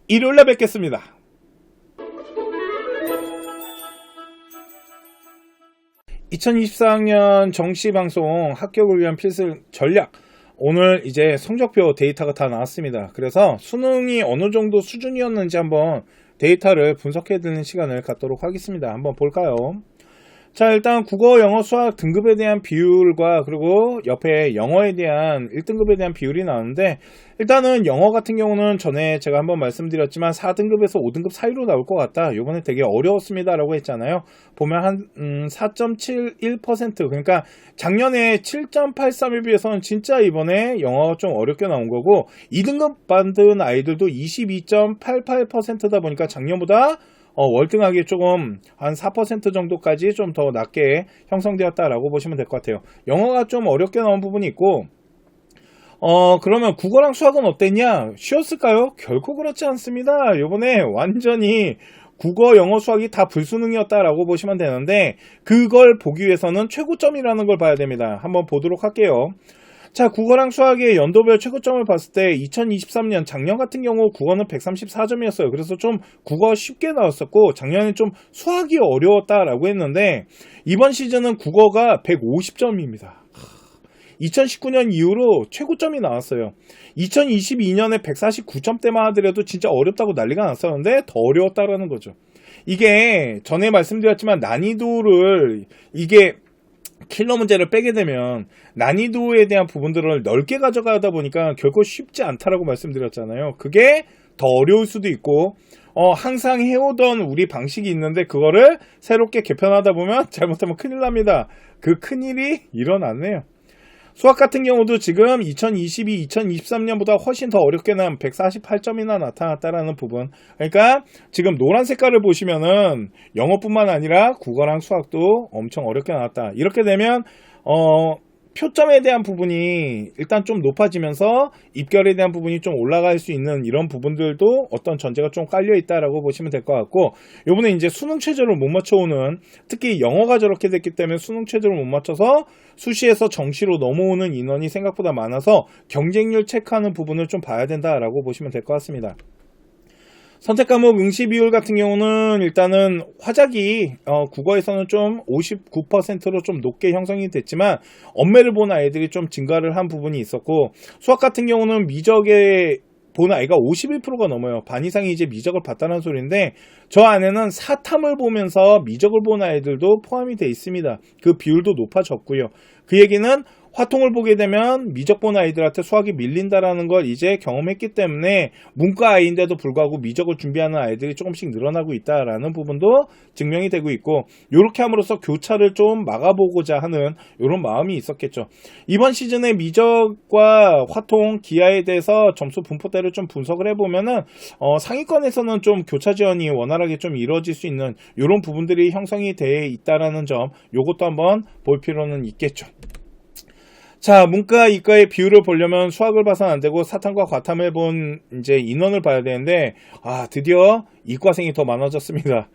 일요일에 뵙겠습니다. 2024학년 정시방송 합격을 위한 필수 전략. 오늘 이제 성적표 데이터가 다 나왔습니다. 그래서 수능이 어느 정도 수준이었는지 한번 데이터를 분석해 드리는 시간을 갖도록 하겠습니다. 한번 볼까요? 자, 일단 국어, 영어, 수학 등급에 대한 비율과 그리고 옆에 영어에 대한 1등급에 대한 비율이 나오는데, 일단은 영어 같은 경우는 전에 제가 한번 말씀드렸지만 4등급에서 5등급 사이로 나올 것 같다. 요번에 되게 어려웠습니다 라고 했잖아요. 보면 한 4.71%, 그러니까 작년에 7.83에 비해서는 진짜 이번에 영어가 좀 어렵게 나온 거고, 2등급 받은 아이들도 22.88%다 보니까 작년보다 월등하게 조금 한 4% 정도까지 좀 더 낮게 형성되었다라고 보시면 될 것 같아요. 영어가 좀 어렵게 나온 부분이 있고, 그러면 국어랑 수학은 어땠냐? 쉬웠을까요? 결코 그렇지 않습니다. 요번에 완전히 국어, 영어, 수학이 다 불수능이었다라고 보시면 되는데, 그걸 보기 위해서는 최고점이라는 걸 봐야 됩니다. 한번 보도록 할게요. 자, 국어랑 수학의 연도별 최고점을 봤을 때 2023년 작년 같은 경우 국어는 134점이었어요. 그래서 좀 국어 쉽게 나왔었고, 작년에 좀 수학이 어려웠다라고 했는데, 이번 시즌은 국어가 150점입니다. 2019년 이후로 최고점이 나왔어요. 2022년에 149점대만 하더라도 진짜 어렵다고 난리가 났었는데 더 어려웠다라는 거죠. 이게 전에 말씀드렸지만 난이도를, 이게 킬러 문제를 빼게 되면 난이도에 대한 부분들을 넓게 가져가다 보니까 결코 쉽지 않다라고 말씀드렸잖아요. 그게 더 어려울 수도 있고, 항상 해오던 우리 방식이 있는데 그거를 새롭게 개편하다 보면 잘못하면 큰일 납니다. 그 큰일이 일어났네요. 수학 같은 경우도 지금 2022, 2023년보다 훨씬 더 어렵게 난 148점이나 나타났다라는 부분. 그러니까 지금 노란 색깔을 보시면은 영어뿐만 아니라 국어랑 수학도 엄청 어렵게 나왔다. 이렇게 되면 표점에 대한 부분이 일단 좀 높아지면서 입결에 대한 부분이 좀 올라갈 수 있는 이런 부분들도 어떤 전제가 좀 깔려 있다라고 보시면 될 것 같고, 요번에 이제 수능 최저를 못 맞춰오는, 특히 영어가 저렇게 됐기 때문에 수능 최저를 못 맞춰서 수시에서 정시로 넘어오는 인원이 생각보다 많아서 경쟁률 체크하는 부분을 좀 봐야 된다라고 보시면 될 것 같습니다. 선택 과목 응시 비율 같은 경우는 일단은 화작이 국어에서는 좀 59%로 좀 높게 형성이 됐지만 엄매를 본 아이들이 좀 증가를 한 부분이 있었고, 수학 같은 경우는 미적에 본 아이가 51%가 넘어요. 반 이상이 이제 미적을 봤다는 소리인데, 저 안에는 사탐을 보면서 미적을 본 아이들도 포함이 되어 있습니다. 그 비율도 높아졌고요. 그 얘기는 화통을 보게 되면 미적 본 아이들한테 수학이 밀린다라는 걸 이제 경험했기 때문에 문과 아이인데도 불구하고 미적을 준비하는 아이들이 조금씩 늘어나고 있다라는 부분도 증명이 되고 있고, 이렇게 함으로써 교차를 좀 막아보고자 하는 이런 마음이 있었겠죠. 이번 시즌에 미적과 화통, 기하에 대해서 점수 분포대를 좀 분석을 해보면은 상위권에서는 좀 교차 지원이 원활하게 좀 이루어질 수 있는 이런 부분들이 형성이 되어 있다라는 점, 요것도 한번 볼 필요는 있겠죠. 자, 문과, 이과의 비율을 보려면 수학을 봐서는 안 되고 사탐과 과탐을 본 이제 인원을 봐야 되는데, 드디어 이과생이 더 많아졌습니다.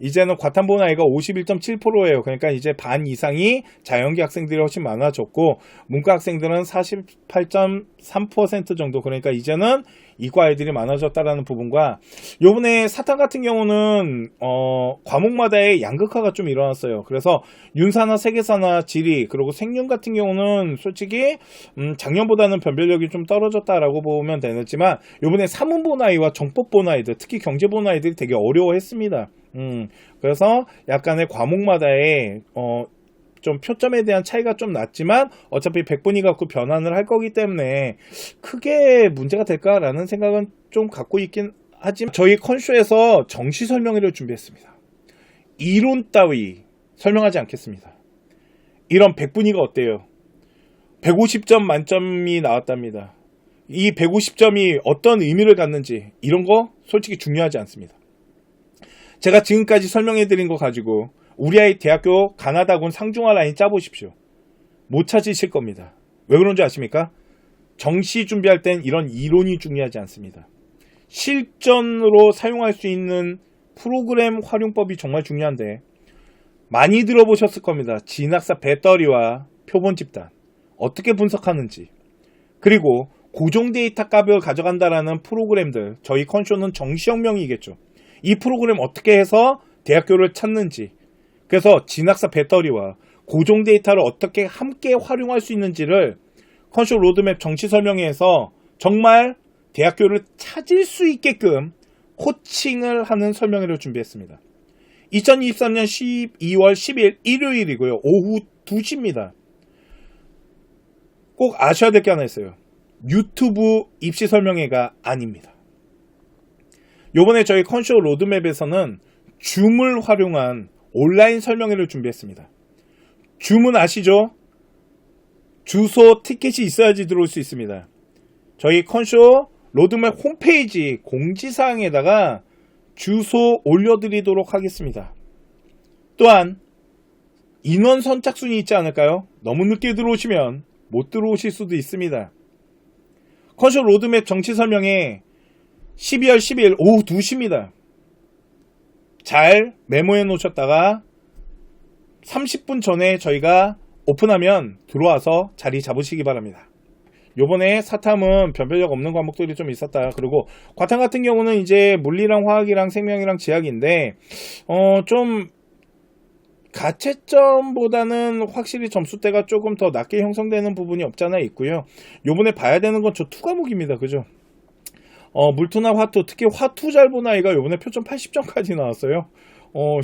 이제는 과탐 본 아이가 51.7%예요. 그러니까 이제 반 이상이 자연계 학생들이 훨씬 많아졌고, 문과 학생들은 48.3% 정도. 그러니까 이제는 이과 아이들이 많아졌다라는 부분과, 요번에 사탐 같은 경우는 과목마다의 양극화가 좀 일어났어요. 그래서 윤사나 세계사나 지리, 그리고 생윤 같은 경우는 솔직히 작년보다는 변별력이 좀 떨어졌다라고 보면 되지만, 요번에 사문 본 아이와 정법 본 아이들, 특히 경제 본 아이들이 되게 어려워했습니다. 그래서 약간의 과목마다의 좀 표점에 대한 차이가 좀 났지만 어차피 100분위 갖고 변환을 할 거기 때문에 크게 문제가 될까라는 생각은 좀 갖고 있긴 하지만, 저희 컨쇼에서 정시 설명회를 준비했습니다. 이론 따위 설명하지 않겠습니다. 이런 100분위가 어때요? 150점 만점이 나왔답니다. 이 150점이 어떤 의미를 갖는지 이런 거 솔직히 중요하지 않습니다. 제가 지금까지 설명해 드린 거 가지고 우리 아이 대학교 가나다군 상중하 라인 짜보십시오. 못 찾으실 겁니다. 왜 그런 줄 아십니까? 정시 준비할 땐 이런 이론이 중요하지 않습니다. 실전으로 사용할 수 있는 프로그램 활용법이 정말 중요한데, 많이 들어보셨을 겁니다. 진학사 배터리와 표본 집단 어떻게 분석하는지, 그리고 고정 데이터 값을 가져간다라는 프로그램들, 저희 컨쇼는 정시혁명이겠죠. 이 프로그램 어떻게 해서 대학교를 찾는지, 그래서 진학사 배터리와 고정 데이터를 어떻게 함께 활용할 수 있는지를 컨쇼 로드맵 정치 설명회에서 정말 대학교를 찾을 수 있게끔 코칭을 하는 설명회를 준비했습니다. 2023년 12월 10일 일요일이고요. 오후 2시입니다. 꼭 아셔야 될 게 하나 있어요. 유튜브 입시 설명회가 아닙니다. 요번에 저희 컨쇼 로드맵에서는 줌을 활용한 온라인 설명회를 준비했습니다. 줌은 아시죠? 주소, 티켓이 있어야지 들어올 수 있습니다. 저희 컨쇼 로드맵 홈페이지 공지사항에다가 주소 올려드리도록 하겠습니다. 또한 인원 선착순이 있지 않을까요? 너무 늦게 들어오시면 못 들어오실 수도 있습니다. 컨쇼 로드맵 정치 설명회 12월 10일 오후 2시입니다. 잘 메모해 놓으셨다가 30분 전에 저희가 오픈하면 들어와서 자리 잡으시기 바랍니다. 요번에 사탐은 변별력 없는 과목들이 좀 있었다. 그리고 과탐 같은 경우는 이제 물리랑 화학이랑 생명이랑 지학인데 좀 가채점보다는 확실히 점수대가 조금 더 낮게 형성되는 부분이 없잖아 있고요. 요번에 봐야 되는 건 저 2과목입니다. 그죠? 물투나 화투, 특히 화투 잘 본 아이가 요번에 표점 80점까지 나왔어요.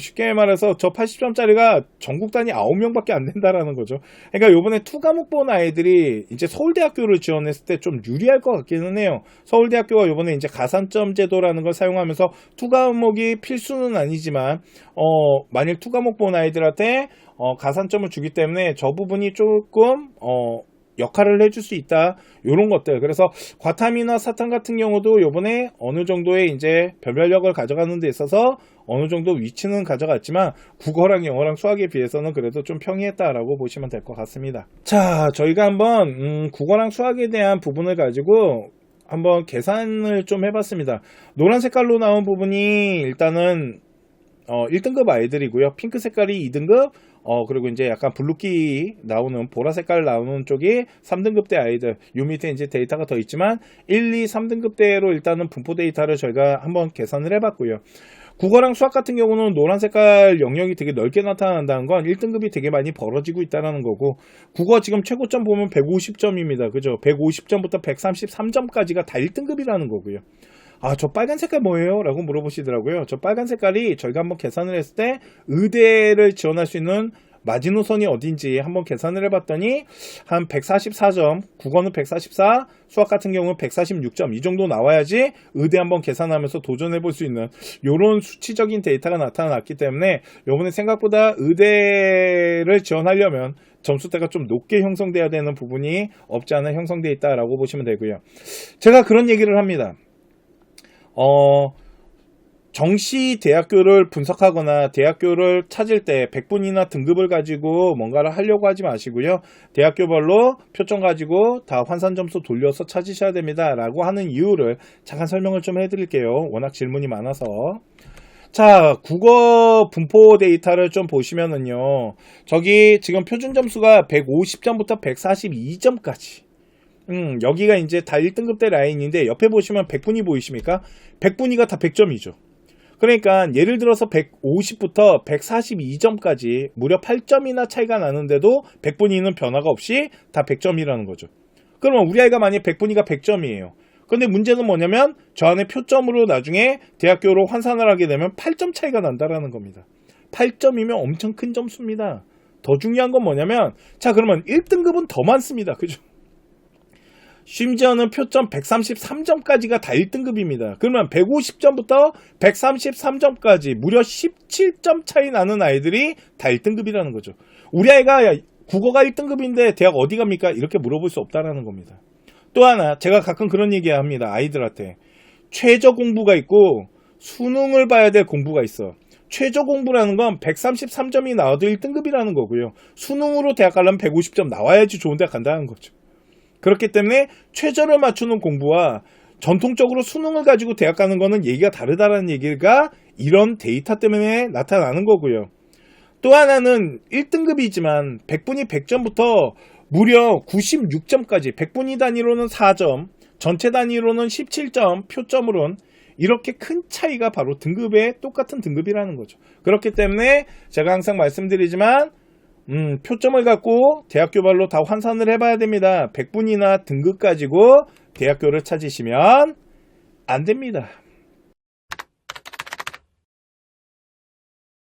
쉽게 말해서 저 80점짜리가 전국 단위 9명밖에 안 된다라는 거죠. 그러니까 요번에 2과목 본 아이들이 이제 서울대학교를 지원했을 때 좀 유리할 것 같기는 해요. 서울대학교가 요번에 이제 가산점 제도라는 걸 사용하면서 2과목이 필수는 아니지만 만일 2과목 본 아이들한테 가산점을 주기 때문에 저 부분이 조금 역할을 해줄 수 있다. 요런 것들. 그래서 과탐이나 사탐 같은 경우도 요번에 어느 정도의 이제 변별력을 가져가는 데 있어서 어느 정도 위치는 가져갔지만 국어랑 영어랑 수학에 비해서는 그래도 좀 평이했다라고 보시면 될 것 같습니다. 자, 저희가 한번 국어랑 수학에 대한 부분을 가지고 한번 계산을 좀 해봤습니다. 노란 색깔로 나온 부분이 일단은 1등급 아이들이고요. 핑크 색깔이 2등급, 그리고 이제 약간 블루기 나오는 보라 색깔 나오는 쪽이 3등급대 아이들. 요 밑에 이제 데이터가 더 있지만 1, 2, 3등급대로 일단은 분포 데이터를 저희가 한번 계산을 해봤고요. 국어랑 수학 같은 경우는 노란 색깔 영역이 되게 넓게 나타난다는 건 1등급이 되게 많이 벌어지고 있다는 거고, 국어 지금 최고점 보면 150점입니다. 그죠? 150점부터 133점까지가 다 1등급이라는 거고요. 아, 저 빨간 색깔 뭐예요? 라고 물어보시더라고요. 저 빨간 색깔이 저희가 한번 계산을 했을 때 의대를 지원할 수 있는 마지노선이 어딘지 한번 계산을 해봤더니 한 144점, 국어는 144, 수학 같은 경우는 146점 이 정도 나와야지 의대 한번 계산하면서 도전해볼 수 있는 이런 수치적인 데이터가 나타났기 때문에 이번에 생각보다 의대를 지원하려면 점수대가 좀 높게 형성돼야 되는 부분이 없지 않아 형성되어 있다라고 보시면 되고요. 제가 그런 얘기를 합니다. 정시 대학교를 분석하거나 대학교를 찾을 때 100분이나 등급을 가지고 뭔가를 하려고 하지 마시고요. 대학교별로 표점 가지고 다 환산 점수 돌려서 찾으셔야 됩니다. 라고 하는 이유를 잠깐 설명을 좀 해드릴게요. 워낙 질문이 많아서. 자, 국어 분포 데이터를 좀 보시면은요. 저기 지금 표준 점수가 150점부터 142점까지. 여기가 이제 다 1등급대 라인인데 옆에 보시면 100분위 보이십니까? 100분위가 다 100점이죠. 그러니까 예를 들어서 150부터 142점까지 무려 8점이나 차이가 나는데도 100분위는 변화가 없이 다 100점이라는 거죠. 그러면 우리 아이가 만약 100분위가 100점이에요. 근데 문제는 뭐냐면 저 안에 표점으로 나중에 대학교로 환산을 하게 되면 8점 차이가 난다라는 겁니다. 8점이면 엄청 큰 점수입니다. 더 중요한 건 뭐냐면 자, 그러면 1등급은 더 많습니다. 그죠? 심지어는 표점 133점까지가 다 1등급입니다. 그러면 150점부터 133점까지 무려 17점 차이 나는 아이들이 다 1등급이라는 거죠. 우리 아이가 국어가 1등급인데 대학 어디 갑니까? 이렇게 물어볼 수 없다라는 겁니다. 또 하나, 제가 가끔 그런 얘기 합니다. 아이들한테. 최저 공부가 있고 수능을 봐야 될 공부가 있어. 최저 공부라는 건 133점이 나와도 1등급이라는 거고요. 수능으로 대학 가려면 150점 나와야지 좋은 대학 간다는 거죠. 그렇기 때문에 최저를 맞추는 공부와 전통적으로 수능을 가지고 대학 가는 거는 얘기가 다르다는 얘기가 이런 데이터 때문에 나타나는 거고요. 또 하나는 1등급이지만 100분위 100점부터 무려 96점까지 100분위 단위로는 4점, 전체 단위로는 17점, 표점으로는 이렇게 큰 차이가 바로 등급의 똑같은 등급이라는 거죠. 그렇기 때문에 제가 항상 말씀드리지만 표점을 갖고 대학교별로 다 환산을 해봐야 됩니다. 100분이나 등급 가지고 대학교를 찾으시면 안 됩니다.